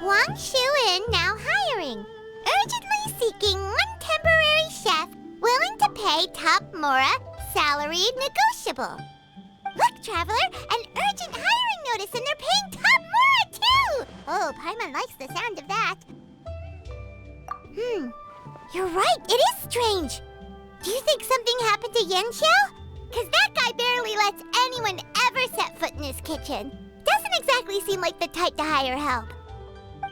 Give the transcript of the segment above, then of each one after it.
Wangshu Inn now hiring. Urgently seeking one temporary chef willing to pay top Mora, salary negotiable. Look, Traveler, an urgent hiring notice and they're paying top Mora too! Oh, Paimon likes the sound of that. You're right, it is strange. Do you think something happened to Yanxiao? Cause that guy barely lets anyone ever set foot in his kitchen. Doesn't exactly seem like the type to hire help.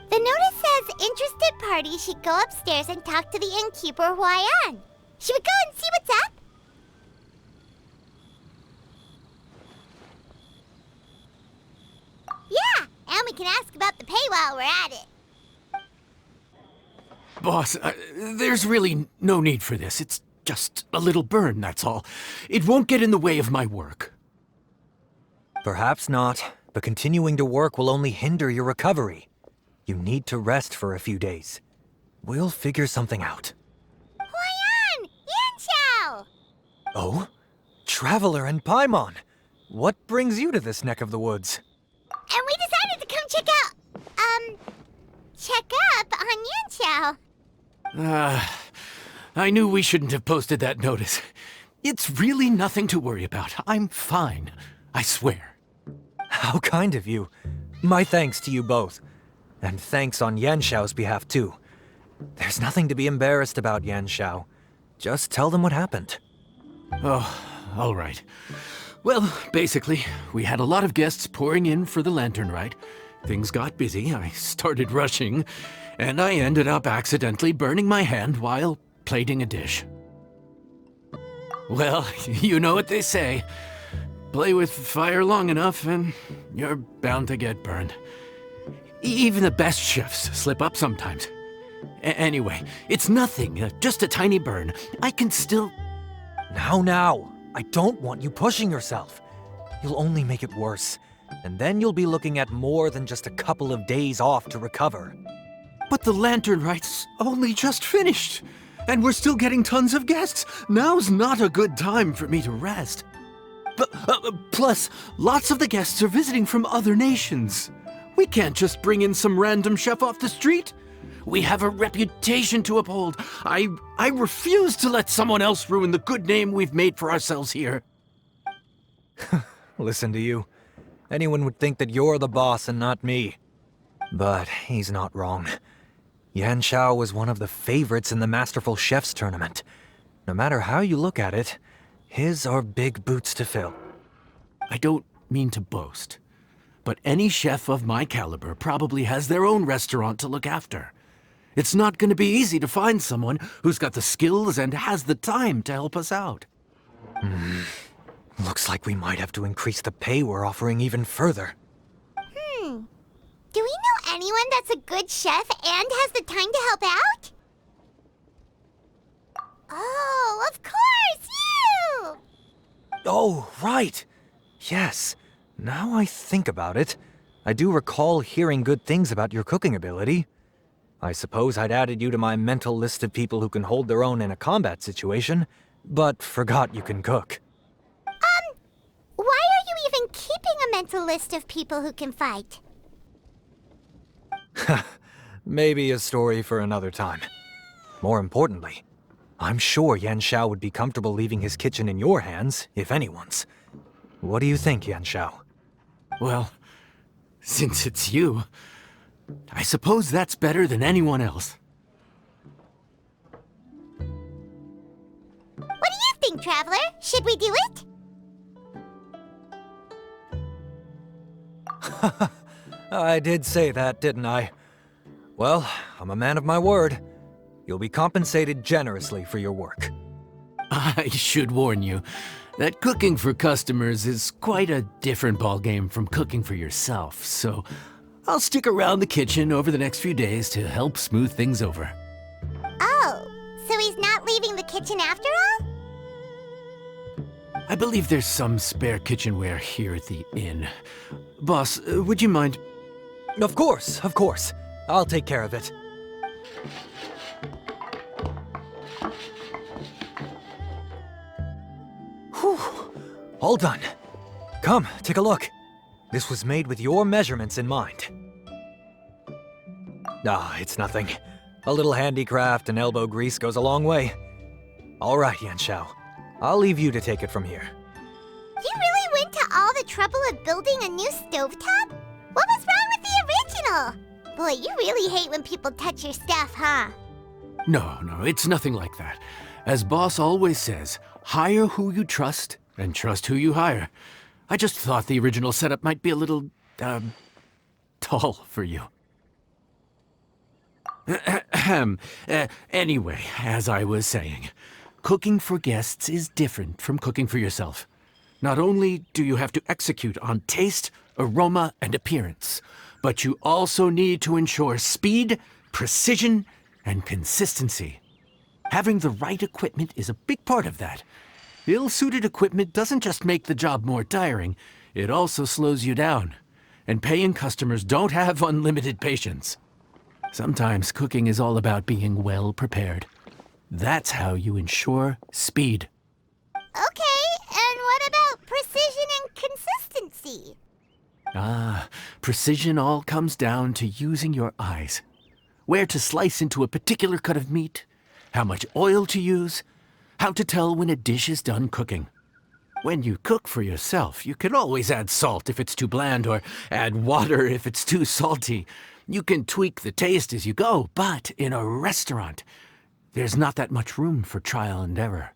The notice says interested parties should go upstairs and talk to the innkeeper Huayan. Should we go and see what's up? Yeah, and we can ask about the pay while we're at it. Boss, there's really no need for this. It's just a little burn, that's all. It won't get in the way of my work. Perhaps not, but continuing to work will only hinder your recovery. You need to rest for a few days. We'll figure something out. Huayan! Yanxiao! Oh? Traveler and Paimon! What brings you to this neck of the woods? And we decided to come check up on Yanxiao. I knew we shouldn't have posted that notice. It's really nothing to worry about. I'm fine. I swear. How kind of you. My thanks to you both. And thanks on Yanxiao's behalf, too. There's nothing to be embarrassed about, Yanxiao. Just tell them what happened. Oh, all right. Well, basically, we had a lot of guests pouring in for the lantern rite. Things got busy, I started rushing, and I ended up accidentally burning my hand while plating a dish. Well, you know what they say. Play with fire long enough and you're bound to get burned. Even the best chefs slip up sometimes. Anyway, it's nothing, just a tiny burn. I can still... Now, I don't want you pushing yourself. You'll only make it worse, and then you'll be looking at more than just a couple of days off to recover. But the lantern rite's only just finished, and we're still getting tons of guests. Now's not a good time for me to rest. Plus, lots of the guests are visiting from other nations. We can't just bring in some random chef off the street. We have a reputation to uphold. I refuse to let someone else ruin the good name we've made for ourselves here. Listen to you. Anyone would think that you're the boss and not me. But he's not wrong. Yanxiao was one of the favorites in the Masterful Chefs tournament. No matter how you look at it, his are big boots to fill. I don't mean to boast, but any chef of my caliber probably has their own restaurant to look after. It's not going to be easy to find someone who's got the skills and has the time to help us out. Looks like we might have to increase the pay we're offering even further. Do we know anyone that's a good chef and has the time to help out? Oh, of course, you! Oh, right. Yes. Now I think about it, I do recall hearing good things about your cooking ability. I suppose I'd added you to my mental list of people who can hold their own in a combat situation, but forgot you can cook. Why are you even keeping a mental list of people who can fight? Maybe a story for another time. More importantly, I'm sure Yanxiao would be comfortable leaving his kitchen in your hands, if anyone's. What do you think, Yanxiao? Well, since it's you, I suppose that's better than anyone else. What do you think, Traveler? Should we do it? I did say that, didn't I? Well, I'm a man of my word. You'll be compensated generously for your work. I should warn you that cooking for customers is quite a different ballgame from cooking for yourself, so I'll stick around the kitchen over the next few days to help smooth things over. Oh, so he's not leaving the kitchen after all? I believe there's some spare kitchenware here at the inn. Boss, would you mind? Of course. I'll take care of it. Whew. All done. Come, take a look. This was made with your measurements in mind. Ah, it's nothing. A little handicraft and elbow grease goes a long way. All right, Yanxiao. I'll leave you to take it from here. You really went to all the trouble of building a new stovetop? What was wrong with the original? Boy, you really hate when people touch your stuff, huh? No, it's nothing like that. As boss always says, hire who you trust and trust who you hire. I just thought the original setup might be a little, tall for you. Anyway, as I was saying, cooking for guests is different from cooking for yourself. Not only do you have to execute on taste, aroma, and appearance, but you also need to ensure speed, precision, and consistency. Having the right equipment is a big part of that. Ill-suited equipment doesn't just make the job more tiring, it also slows you down. And paying customers don't have unlimited patience. Sometimes cooking is all about being well prepared. That's how you ensure speed. Okay, and what about precision and consistency? Precision all comes down to using your eyes. Where to slice into a particular cut of meat, how much oil to use, how to tell when a dish is done cooking. When you cook for yourself, you can always add salt if it's too bland or add water if it's too salty. You can tweak the taste as you go, but in a restaurant, there's not that much room for trial and error.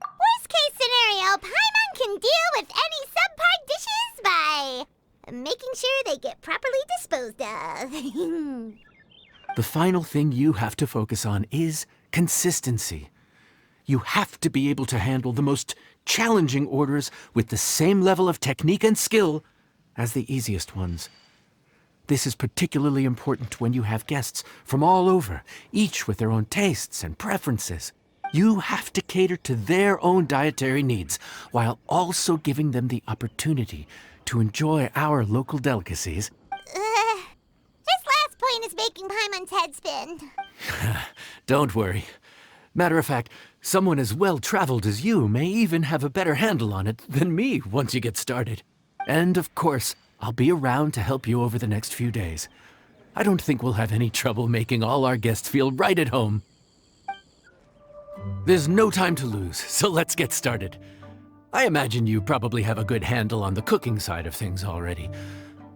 Worst case scenario, Paimon can deal with any subpar dishes by making sure they get properly disposed of. The final thing you have to focus on is consistency. You have to be able to handle the most challenging orders with the same level of technique and skill as the easiest ones. This is particularly important when you have guests from all over, each with their own tastes and preferences. You have to cater to their own dietary needs, while also giving them the opportunity to enjoy our local delicacies. This last point is making Paimon's head spin. Don't worry. Matter of fact, someone as well-traveled as you may even have a better handle on it than me once you get started. And of course, I'll be around to help you over the next few days. I don't think we'll have any trouble making all our guests feel right at home. There's no time to lose, so let's get started. I imagine you probably have a good handle on the cooking side of things already.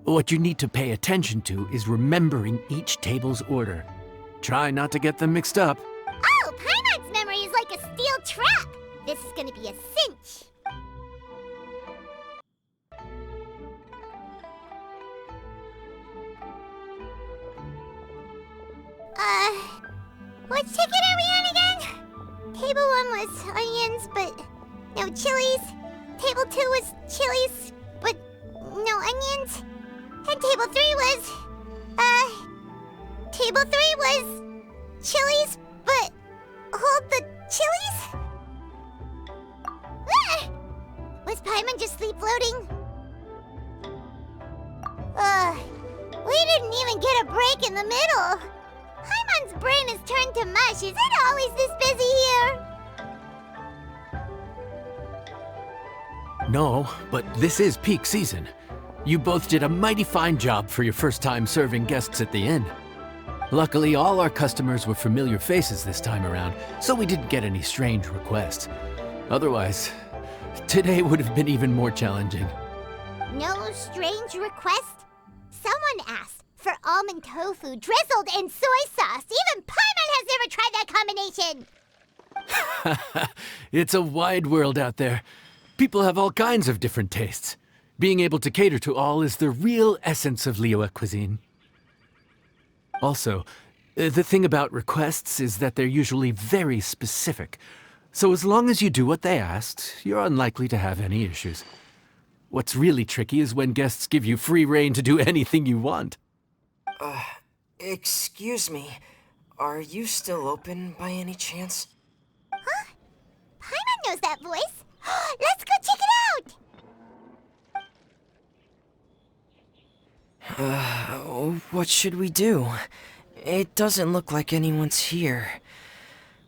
What you need to pay attention to is remembering each table's order. Try not to get them mixed up. Oh, Paimon's memory is like a steel trap. This is gonna be a cinch. Which ticket are we on again? Table 1 was onions, but no chilies. Table 2 was chilies, but no onions. And table 3 was, table 3 was chilies, but hold the chilies? Ah! Was Paimon just sleep floating? We didn't even get a break in the middle. Paimon's brain has turned to mush. Is it always this busy here? No, but this is peak season. You both did a mighty fine job for your first time serving guests at the inn. Luckily, all our customers were familiar faces this time around, so we didn't get any strange requests. Otherwise, today would have been even more challenging. No strange request? Someone asked for almond tofu drizzled in soy sauce. Even Paimon has never tried that combination. It's a wide world out there. People have all kinds of different tastes. Being able to cater to all is the real essence of Liyue cuisine. Also, the thing about requests is that they're usually very specific. So as long as you do what they asked, you're unlikely to have any issues. What's really tricky is when guests give you free rein to do anything you want. Excuse me. Are you still open by any chance? Huh? Paimon knows that voice. Let's go check it out! What should we do? It doesn't look like anyone's here.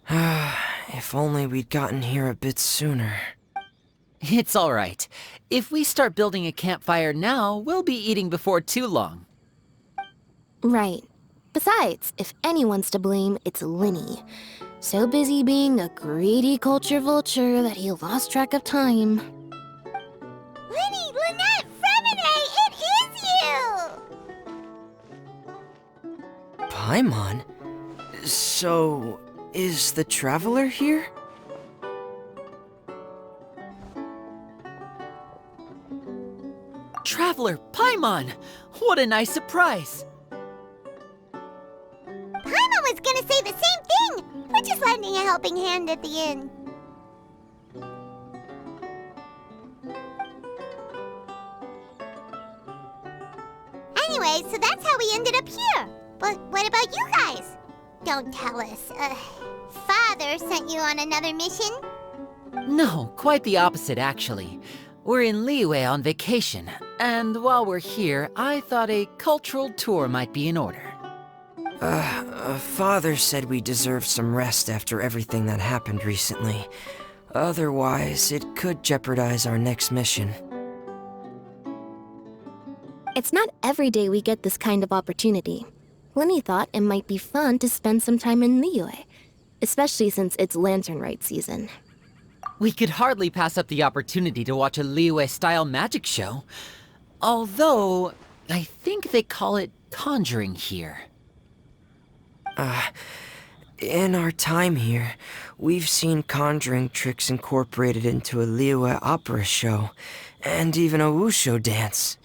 If only we'd gotten here a bit sooner. It's all right. If we start building a campfire now, we'll be eating before too long. Right. Besides, if anyone's to blame, it's Lyney. So busy being a greedy culture vulture that he lost track of time. Lyney, Lynette, Freminet, it is you! Paimon? So, is the Traveler here? Traveler, Paimon! What a nice surprise! Paimon was gonna say the same thing! We're just lending a helping hand at the inn. Anyway, so that's how we ended up here. But what about you guys? Don't tell us. Father sent you on another mission? No, quite the opposite, actually. We're in Liyue on vacation, and while we're here, I thought a cultural tour might be in order. Father said we deserve some rest after everything that happened recently. Otherwise, it could jeopardize our next mission. It's not every day we get this kind of opportunity. Lyney thought it might be fun to spend some time in Liyue, especially since it's Lantern Rite season. We could hardly pass up the opportunity to watch a Liyue-style magic show. Although, I think they call it conjuring here. In our time here, we've seen conjuring tricks incorporated into a Liyue opera show, and even a wushu dance.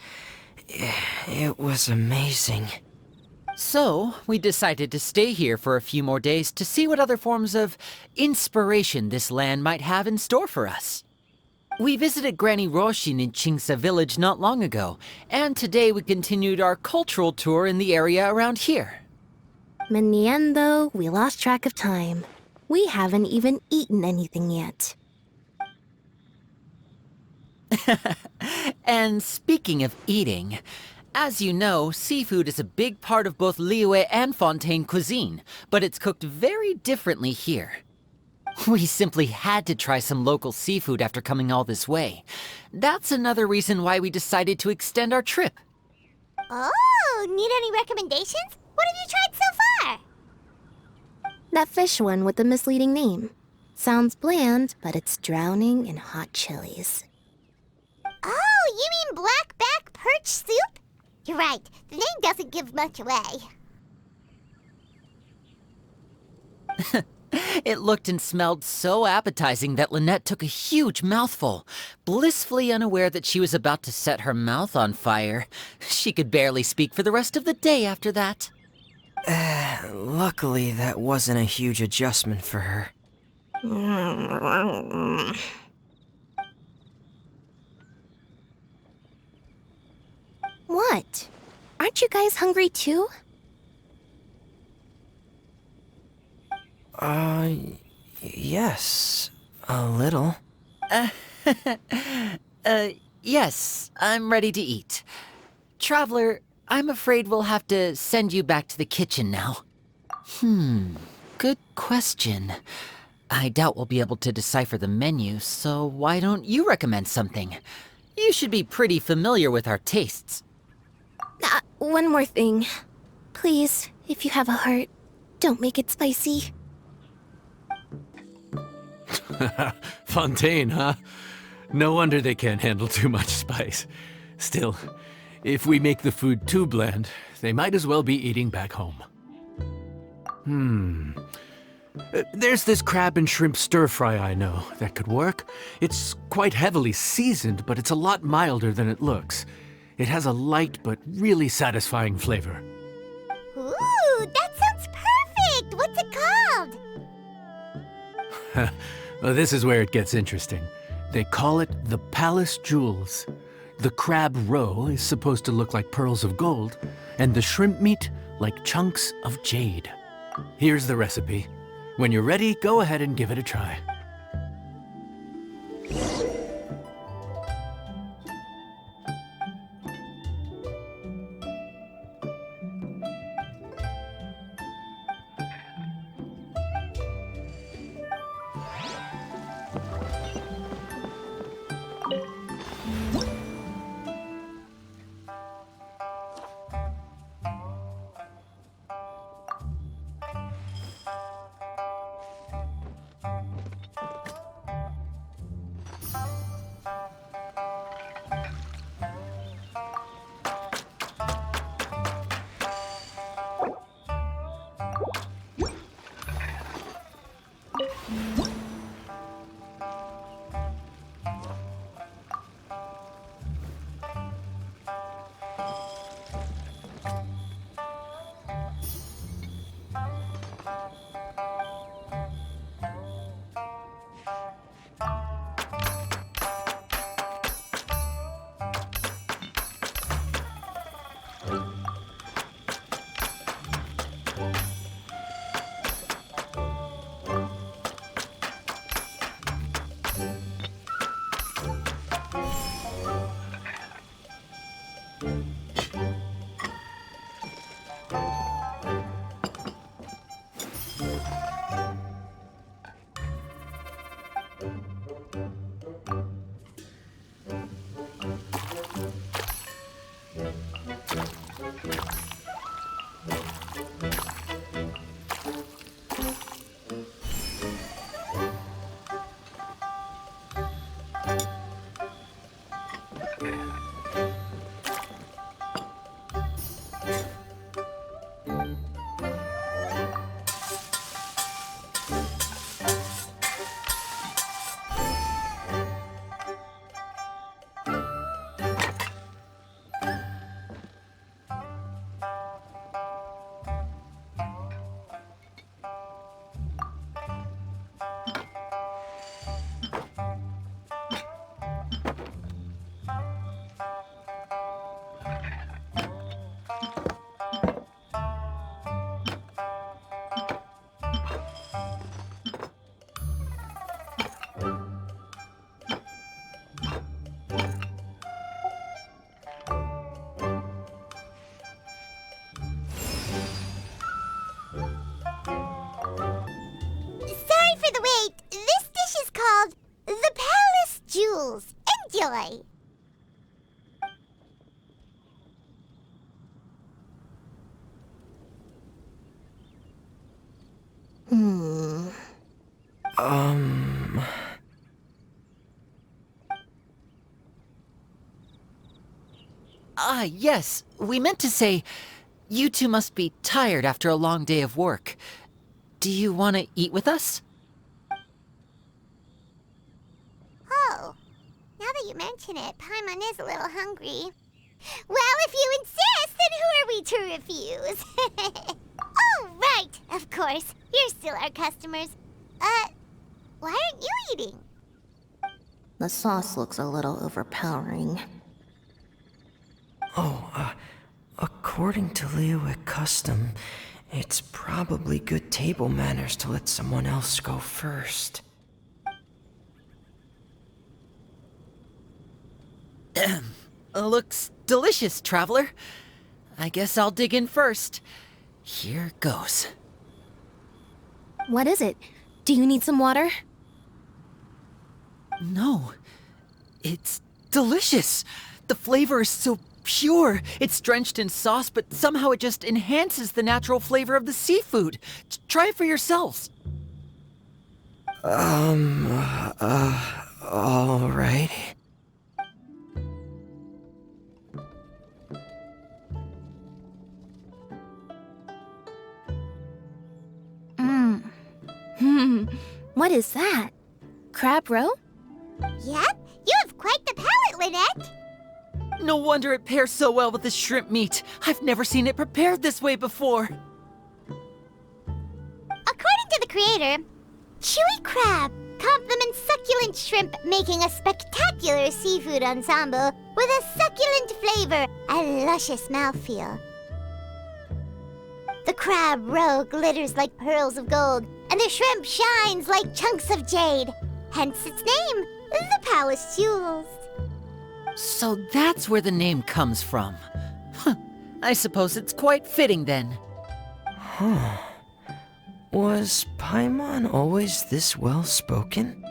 It was amazing. So, we decided to stay here for a few more days to see what other forms of inspiration this land might have in store for us. We visited Granny Roshin in Chingsa village not long ago, and today we continued our cultural tour in the area around here. In the end, though, we lost track of time. We haven't even eaten anything yet. And speaking of eating, as you know, seafood is a big part of both Liyue and Fontaine cuisine, but it's cooked very differently here. We simply had to try some local seafood after coming all this way. That's another reason why we decided to extend our trip. Oh, need any recommendations? What have you tried so far? That fish one with the misleading name. Sounds bland, but it's drowning in hot chilies. Oh, you mean blackback perch soup? You're right, the name doesn't give much away. It looked and smelled so appetizing that Lynette took a huge mouthful, blissfully unaware that she was about to set her mouth on fire. She could barely speak for the rest of the day after that. Luckily, that wasn't a huge adjustment for her. What? Aren't you guys hungry too? Yes, a little. Yes, I'm ready to eat. Traveler, I'm afraid we'll have to send you back to the kitchen now. Good question. I doubt we'll be able to decipher the menu, so why don't you recommend something? You should be pretty familiar with our tastes. One more thing. Please, if you have a heart, don't make it spicy. Fontaine, huh? No wonder they can't handle too much spice. Still, if we make the food too bland, they might as well be eating back home. There's this crab and shrimp stir-fry I know that could work. It's quite heavily seasoned, but it's a lot milder than it looks. It has a light but really satisfying flavor. Ooh, that sounds perfect! What's it called? Well, this is where it gets interesting. They call it the Palace Jewels. The crab roe is supposed to look like pearls of gold, and the shrimp meat like chunks of jade. Here's the recipe. When you're ready, go ahead and give it a try. Sorry for the wait. This dish is called the Palace Jewels. Enjoy. Ah, yes. We meant to say, you two must be tired after a long day of work. Do you want to eat with us? Oh, now that you mention it, Paimon is a little hungry. Well, if you insist, then who are we to refuse? Oh, right, of course. You're still our customers. Why aren't you eating? The sauce looks a little overpowering. According to Liyue custom, it's probably good table manners to let someone else go first. Looks delicious, Traveler. I guess I'll dig in first. Here goes. What is it? Do you need some water? No, it's delicious. The flavor is so pure. It's drenched in sauce, but somehow it just enhances the natural flavor of the seafood. Try it for yourselves. Alright. What is that? Crab roe? Yep, you have quite the palate, Lynette. No wonder it pairs so well with the shrimp meat. I've never seen it prepared this way before. According to the creator, chewy crab complements succulent shrimp, making a spectacular seafood ensemble with a succulent flavor and luscious mouthfeel. The crab roe glitters like pearls of gold, and the shrimp shines like chunks of jade. Hence its name, the Palace Jewels. So that's where the name comes from. Huh. I suppose it's quite fitting then. Was Paimon always this well-spoken?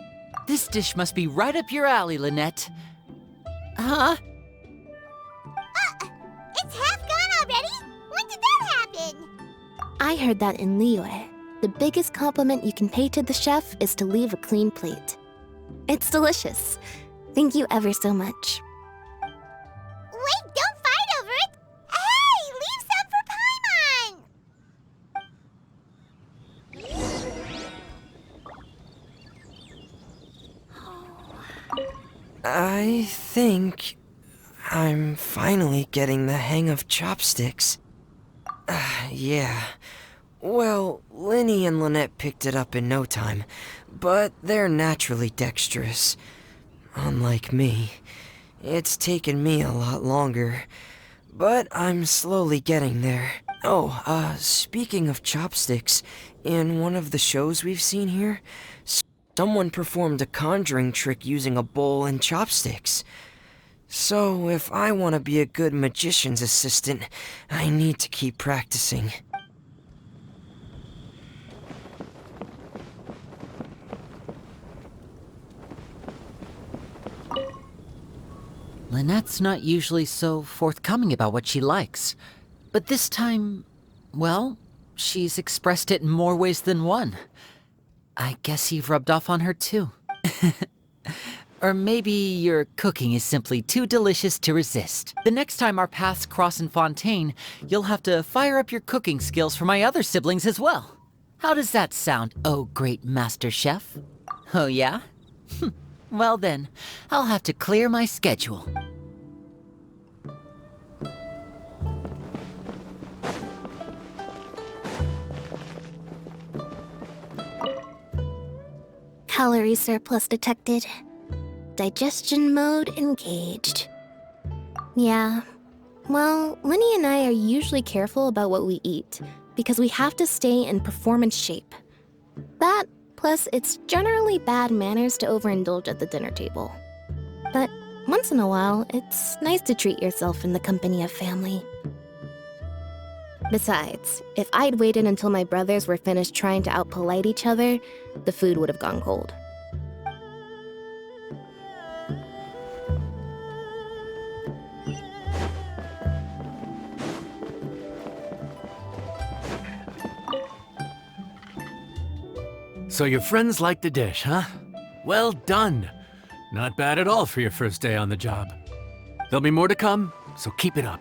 This dish must be right up your alley, Lynette. Huh? It's half gone already? When did that happen? I heard that in Liyue. The biggest compliment you can pay to the chef is to leave a clean plate. It's delicious. Thank you ever so much. Wait, don't fight over it! Hey, leave some for Paimon! I think I'm finally getting the hang of chopsticks. Yeah. Well, Lyney and Lynette picked it up in no time, but they're naturally dexterous. Unlike me, it's taken me a lot longer, but I'm slowly getting there. Speaking of chopsticks, in one of the shows we've seen here, someone performed a conjuring trick using a bowl and chopsticks. So, if I want to be a good magician's assistant, I need to keep practicing. Lynette's not usually so forthcoming about what she likes. But this time, well, she's expressed it in more ways than one. I guess you've rubbed off on her too. Or maybe your cooking is simply too delicious to resist. The next time our paths cross in Fontaine, you'll have to fire up your cooking skills for my other siblings as well. How does that sound, oh great master chef? Oh yeah? Well then, I'll have to clear my schedule. Calorie surplus detected. Digestion mode engaged. Yeah. Well, Lyney and I are usually careful about what we eat, because we have to stay in performance shape. That, plus it's generally bad manners to overindulge at the dinner table. But once in a while, it's nice to treat yourself in the company of family. Besides, if I'd waited until my brothers were finished trying to out-polite each other, the food would have gone cold. So your friends like the dish, huh? Well done. Not bad at all for your first day on the job. There'll be more to come, so keep it up.